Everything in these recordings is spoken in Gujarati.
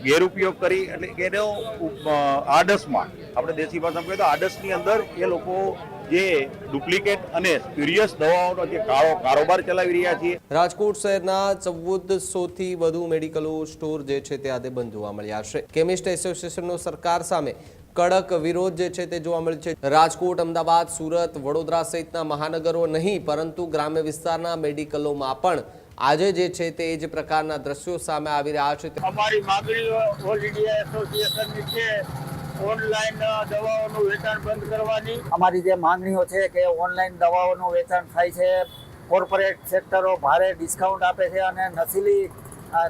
ગેરઉપયોગ કરી એટલે કે એનો આડસમાં આપણે દેશી ભાષામાં કહીએ તો આડસની અંદર એ લોકો જે ડુપ્લિકેટ અને સ્પ્યુરિયસ દવાઓનો જે કારોબાર ચલાવી રહ્યા છે। રાજકોટ શહેરના 1400થી વધુ મેડિકલ સ્ટોર જે છે તે આજે બંધ જોવા મળ્યા છે। કેમિસ્ટ એસોસિએશનનો સરકાર સામે કડક વિરોધ જે છે તે જોવા મળ્યો છે। રાજકોટ, અમદાવાદ, સુરત, વડોદરા સહિતના મહાનગરો નહીં પરંતુ ગ્રામ્ય વિસ્તારના મેડિકલોમાં પણ આજે જે છે તે જ પ્રકારના દ્રશ્યો સામે આવી રહ્યા છે। અમારી માંગણી ઓલ ઇન્ડિયા એસોસિએશનની છે ઓનલાઈન દવાઓનું વેચાણ બંધ કરવાની। અમારી જે માંગણીઓ છે કે ઓનલાઈન દવાઓનું વેચાણ થાય છે, કોર્પોરેટ સેક્ટરો ભારે ડિસ્કાઉન્ટ આપે છે અને નશીલી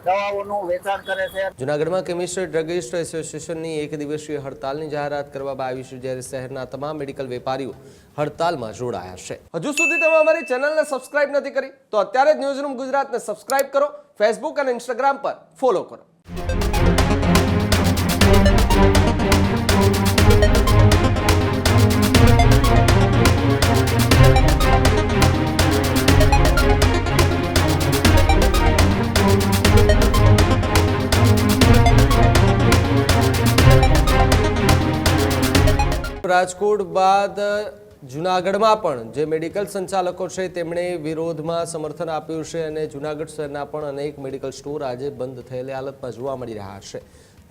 દવાઓનું વેચાણ કરે છે। જૂનાગઢમાં કેમિસ્ટ ડ્રગિસ્ટ એસોસિએશનની એક દિવસીય હડતાલની જાહેરાત કરવામાં આવી છે, જ્યારે શહેરના તમામ મેડિકલ વેપારીઓ હડતાલમાં જોડાયા છે। હજુ સુધી તમે અમારી ચેનલને સબસ્ક્રાઇબ નથી કરી તો અત્યારે જ ન્યૂઝરૂમ ગુજરાતને સબસ્ક્રાઇબ કરો, ફેસબુક અને ઇન્સ્ટાગ્રામ પર ફોલો કરો। રાજકોટ બાદ જૂનાગઢમાં પણ જે મેડિકલ સંચાલકો છે તેમણે વિરોધમાં સમર્થન આપ્યું છે અને જૂનાગઢ શહેરના પણ અનેક મેડિકલ સ્ટોર આજે બંધ થયેલી હાલતમાં જોવા મળી રહ્યા છે।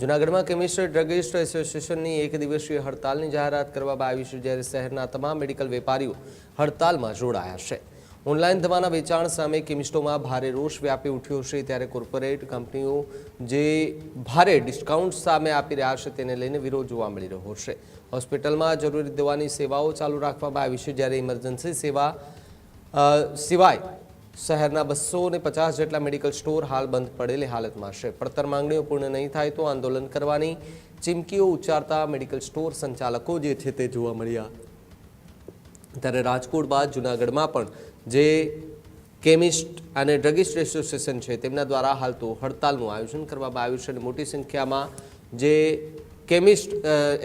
જૂનાગઢમાં કેમિસ્ટ ડ્રગિસ્ટ એસોસિએશનની એક દિવસીય હડતાલની જાહેરાત કરવામાં આવી છે, જ્યારે શહેરના તમામ મેડિકલ વેપારીઓ હડતાલમાં જોડાયા છે। ઓનલાઈન દવાના વેચાણ સામે કેમિસ્ટોમાં ભારે રોષ વ્યાપી ઉઠ્યો છે, ત્યારે કોર્પોરેટ કંપનીઓ જે ભારે ડિસ્કાઉન્ટ સામે આપી રહ્યા છે તેને લઈને વિરોધ જોવા મળી રહ્યો છે। હોસ્પિટલમાં જરૂરી દવાની સેવાઓ ચાલુ રાખવામાં આવી છે, જ્યારે ઇમરજન્સી સેવા સિવાય શહેરના 250 જેટલા મેડિકલ સ્ટોર હાલ બંધ પડેલી હાલતમાં છે। પડતર માંગણીઓ પૂર્ણ નહીં થાય તો આંદોલન કરવાની ચીમકીઓ ઉચ્ચારતા મેડિકલ સ્ટોર સંચાલકો જે છે તે જોવા મળ્યા। ત્યારે રાજકોટ બાદ જૂનાગઢમાં પણ જે કેમિસ્ટ અને ડ્રગિસ્ટ એસોસિએશન છે તેમના દ્વારા હાલ તો હડતાલનું આયોજન કરવામાં આવ્યું છે અને મોટી સંખ્યામાં જે કેમિસ્ટ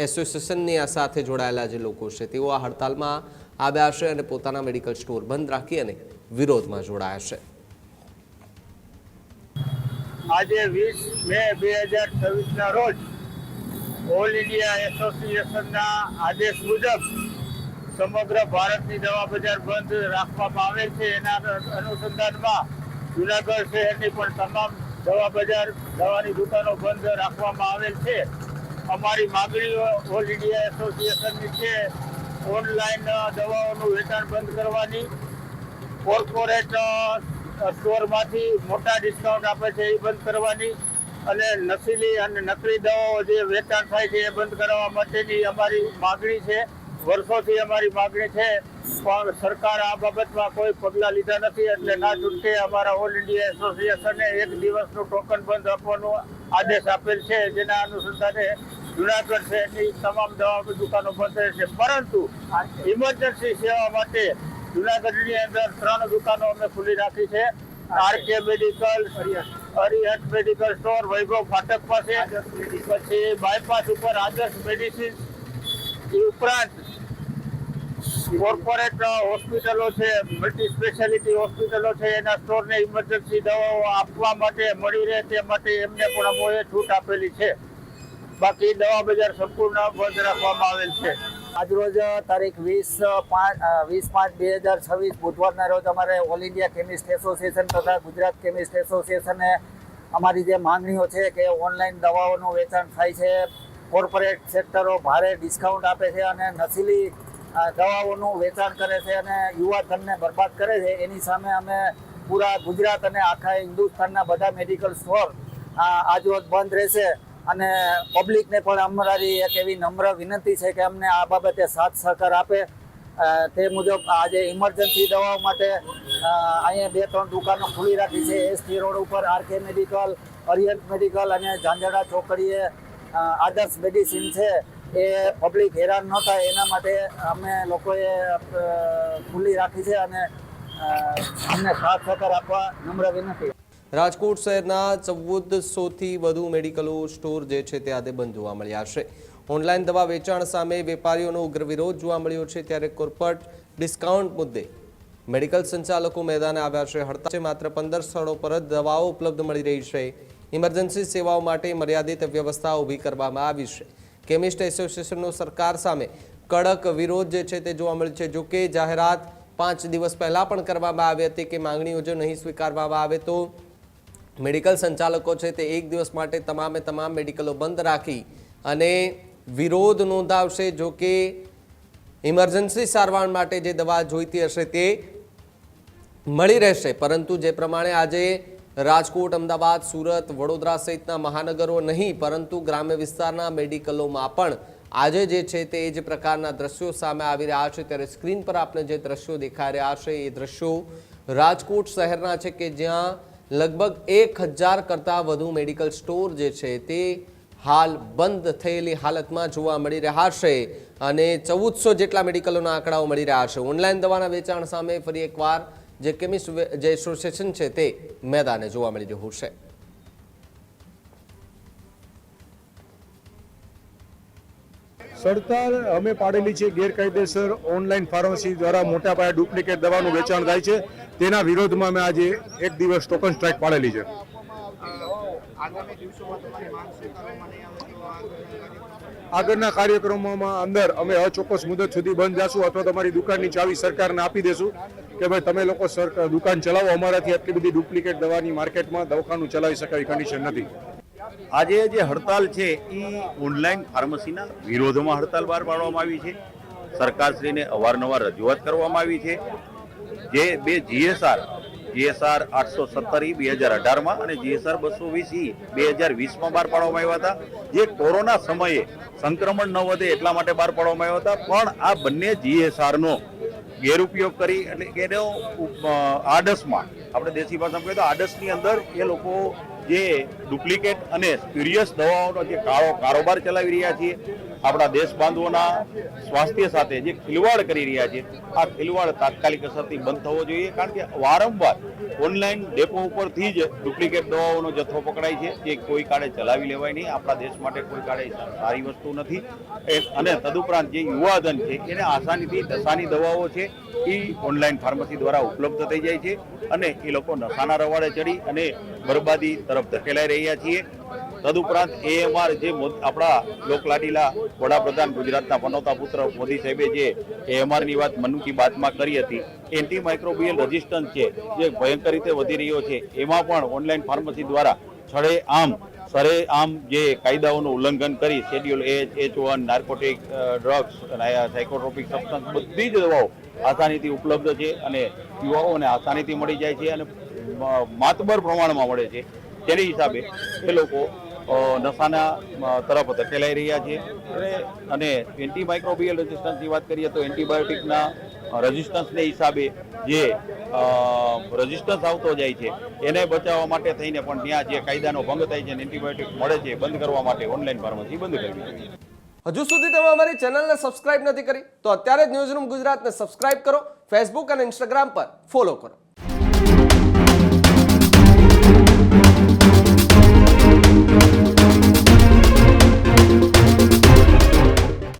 એસોસિએશનની આ સાથે જોડાયેલા જે લોકો છે તેઓ આ હડતાલમાં આવ્યા છે અને પોતાના મેડિકલ સ્ટોર બંધ રાખી અને વિરોધમાં જોડાયા છે। આજે 20 મે 2026ના રોજ ઓલ ઇન્ડિયા એસોસિએશનના આદેશ મુજબ સમગ્ર ભારતની દવા બજાર બંધ રાખવામાં આવેલ છે। એના અનુસંધાનમાં જૂનાગઢ શહેરની પણ તમામ દવા બજાર, દવાની દુકાનો બંધ રાખવામાં આવેલ છે। અમારી માંગણીઓ ઓલ ઇન્ડિયા એસોસિએશનની છે ઓનલાઈન દવાઓનું વેચાણ બંધ કરવાની, કોર્પોરેટ સ્ટોરમાંથી મોટા ડિસ્કાઉન્ટ આપે છે એ બંધ કરવાની અને નશીલી અને નકલી દવાઓ જે વેચાણ થાય છે એ બંધ કરવા માટેની અમારી માંગણી છે। વર્ષોથી અમારી માંગણી છે પણ સરકાર આ બાબતમાં કોઈ પગલાં લીધા નથી, એટલે ના છૂટકે અમારા ઓલ ઇન્ડિયા એસોસિએશને એક દિવસનું ટોકન બંધ આપવાનો આદેશ આપેલ છે, જેના અનુસંધાને જૂનાગઢ શહેરની તમામ દવા દુકાનો બંધ રહેશે। પરંતુ ઇમરજન્સી સેવા માટે જૂનાગઢની અંદર 3 દુકાનો અમે ખુલ્લી રાખી છે। આરકે મેડિકલ, હરિહટ મેડિકલ સ્ટોર, વૈભવ ફાટક પાસે, પછી બાયપાસ ઉપર આદર્શ મેડિસિન, એ ઉપરાંત કોર્પોરેટ હોસ્પિટલો છે, મલ્ટી સ્પેશિયાલિટી હોસ્પિટલો છે, એના સ્ટોરને ઇમરજન્સી દવાઓ આપવા માટે મળી રહે તે માટે એમને પણ અમોએ છૂટ આપેલી છે। બાકી દવા બજાર સંપૂર્ણ બંધ રાખવામાં આવેલ છે। આજરોજ તારીખ 20/5/2026 બુધવારના રોજ અમારે ઓલ ઇન્ડિયા કેમિસ્ટ એસોસિએશન તથા ગુજરાત કેમિસ્ટ એસોસિએશને અમારી જે માંગણીઓ છે કે ઓનલાઈન દવાઓનું વેચાણ થાય છે, કોર્પોરેટ સેક્ટરો ભારે ડિસ્કાઉન્ટ આપે છે અને નશીલી દવાઓનું વેચાણ કરે છે અને યુવાધનને બરબાદ કરે છે, એની સામે અમે પૂરા ગુજરાત અને આખા હિન્દુસ્તાનના બધા મેડિકલ સ્ટોર આજરોજ બંધ રહેશે અને પબ્લિકને પણ અમારી એક એવી નમ્ર વિનંતી છે કે અમને આ બાબતે સાથ સહકાર આપે। તે મુજબ આજે ઇમરજન્સી દવાઓ માટે અહીંયા 2-3 દુકાનો ખુલ્લી રાખી છે। એસટી રોડ ઉપર આરકે મેડિકલ, હરિહટ મેડિકલ અને ઝાંઝડા ચોકડીએ આદર્શ મેડિસિન છે, એ પબ્લિક હેરાન ન થાય એના માટે અમે લોકોએ ખુલ્લી રાખી છે અને અમને સાથ સહકાર આપવા નમ્ર વિનંતી। રાજકોટ શહેરના 1400થી વધુ મેડિકલ સ્ટોર જે છે તે આજે બંધ જોવા મળ્યા છે। ઓનલાઈન દવા વેચાણ સામે વેપારીઓનો ઉગ્ર વિરોધ જોવા મળ્યો છે, ત્યારે કોર્પોરેટ ડિસ્કાઉન્ટ મુદ્દે મેડિકલ સંચાલકો મેદાને આવ્યા છે। હડતાલ માત્ર 15 સ્થળો પર જ દવાઓ ઉપલબ્ધ મળી રહી છે। ઇમરજન્સી સેવાઓ માટે મર્યાદિત વ્યવસ્થા ઊભી કરવામાં આવી છે. કેમિસ્ટ એસોસિએશનનો સરકાર સામે કડક વિરોધ જે છે તે જોવા મળ્યો છે. જો કે જાહેરાત 5 દિવસ પહેલા પણ કરવામાં આવી હતી કે માંગણીઓ જો નહીં સ્વીકારવામાં આવે તો મેડિકલ સંચાલકો છે તે 1 દિવસ માટે તમામે તમામ મેડિકલો બંધ રાખી અને વિરોધ નોંધાવશે. જો કે ઇમરજન્સી સારવાર માટે જે દવા જોઈતી હશે તે મળી રહેશે, પરંતુ જે પ્રમાણે આજે રાજકોટ, અમદાવાદ, સુરત, વડોદરા સહિતના મહાનગરો નહીં પરંતુ ગ્રામ્ય વિસ્તારના મેડિકલોમાં પણ આજે જે છે તે જ પ્રકારના દ્રશ્યો સામે આવી રહ્યા છે. ત્યારે સ્ક્રીન પર આપણે જે દ્રશ્યો દેખાઈ રહ્યા છે એ દ્રશ્યો રાજકોટ શહેરના છે કે જ્યાં લગભગ 1000 કરતાં વધુ મેડિકલ સ્ટોર જે છે તે હાલ બંધ થયેલી હાલતમાં જોવા મળી રહ્યા છે અને 1400 જેટલા મેડિકલોના આંકડાઓ મળી રહ્યા છે. ઓનલાઈન દવાના વેચાણ સામે ફરી એકવાર જે કેમિસ્ટ જે એસોસિએશન છે તે મેદાને જોવા મળી રહ્યું છે. સડતાલ અમે પાડેલી છે ગેરકાયદેસર ઓનલાઈન ફાર્મસી દ્વારા મોટા પાયે ડુપ્લિકેટ દવાનું વેચાણ થાય છે. તેના વિરોધમાં અમે આજે 1 દિવસ ટોકન સ્ટ્રાઇક પાડેલી છે. આગળના કાર્યક્રમોમાં અંદર અમે અચોક્કસ મુદત સુધી બંધ જશું અથવા તમારી દુકાનની ચાવી સરકારને આપી દેશું કે ભાઈ તમે લોકો દુકાન ચલાવો, અમારાથી આટલી બધી ડુપ્લિકેટ દવાની માર્કેટમાં દવાખાનું ચલાવી શકાય કન્ડિશન નથી. આજે જે હડતાલ છે એ ઓનલાઈન ફાર્મસીના વિરોધમાં હડતાલ બહાર પાડવામાં આવી છે. સરકારશ્રીને અવારનવાર રજૂઆત કરવામાં આવી છે. જે બે જીએસઆર 817 2018માં અને જીએસઆર 220 2020માં બહાર પાડવામાં આવ્યા હતા. જે કોરોના સમયે સંક્રમણ ન વધે એટલા માટે બહાર પાડવામાં આવ્યા હતા. પણ આ બંને જીએસઆરનો ગેરઉપયોગ કરી એટલે કે એનો આડસમાં, આપણે દેશી ભાષામાં કહીએ તો આડસની અંદર એ લોકો જે ડુપ્લિકેટ અને સ્પ્યુરિયસ દવાઓનો જે કારોબાર ચલાવી રહ્યા છે, આપણા દેશ બાંધવોના સ્વાસ્થ્ય સાથે જે ખિલવાડ કરી રહ્યા છે, આ ખિલવાડ તાત્કાલિક અસરથી બંધ થવો જોઈએ. કારણ કે વારંવાર ઓનલાઈન ડેપો ઉપરથી જ ડુપ્લિકેટ દવાઓનો જથ્થો પકડાય છે, જે કોઈ કાળે ચલાવી લેવાય નહીં. આપણા દેશ માટે કોઈ કાળે સારી વસ્તુ નથી. અને તદુપરાંત જે યુવાધન છે એને આસાનીથી નશાની દવાઓ છે એ ઓનલાઈન ફાર્મસી દ્વારા ઉપલબ્ધ થઈ જાય છે અને એ લોકો નશાના રવાડે ચડી અને બરબાદી તરફ ધકેલાઈ રહ્યા છીએ. તદુપરાંત AMR જે આપણા લોકલાડીલા વડાપ્રધાન ગુજરાતના પનોતા પુત્ર મોદી સાહેબે જે AMRની વાત મન કી બાતમાં કરી હતી, એન્ટી માઇક્રોબિયલ રેઝિસ્ટન્સ છે જે ભયંકર રીતે વધી રહ્યો છે, એમાં પણ ઓનલાઈન ફાર્મસી દ્વારા સરેઆમ જે કાયદાઓનું ઉલ્લંઘન કરી schedule H1, narcotic drugs, psychotropic substance બધી જ દવાઓ આસાનીથી ઉપલબ્ધ છે અને યુવાઓને આસાનીથી મળી જાય છે અને માતબર પ્રમાણમાં મળે છે. તેની હિસાબે એ લોકો નશાના તરફ ધકેલાઈ રહ્યા છે. અને એન્ટી માઇક્રોબિયલ રેઝિસ્ટન્સની વાત કરીએ તો એન્ટીબાયોટિકના રેઝિસ્ટન્સને હિસાબે જે રેઝિસ્ટન્સ આવતો જાય છે એને બચાવવા માટે થઈને પણ ત્યાં જે કાયદાનો ભંગ થાય છે અને એન્ટીબાયોટિક મળે છે બંધ કરવા માટે ઓનલાઈન ફાર્મસી બંધ કરવી જોઈએ. હજુ સુધી તમે અમારી ચેનલને સબસ્ક્રાઇબ નથી કરી તો અત્યારે જ ન્યૂઝરૂમ ગુજરાતને સબસ્ક્રાઇબ કરો, ફેસબુક અને ઇન્સ્ટાગ્રામ પર ફોલો કરો.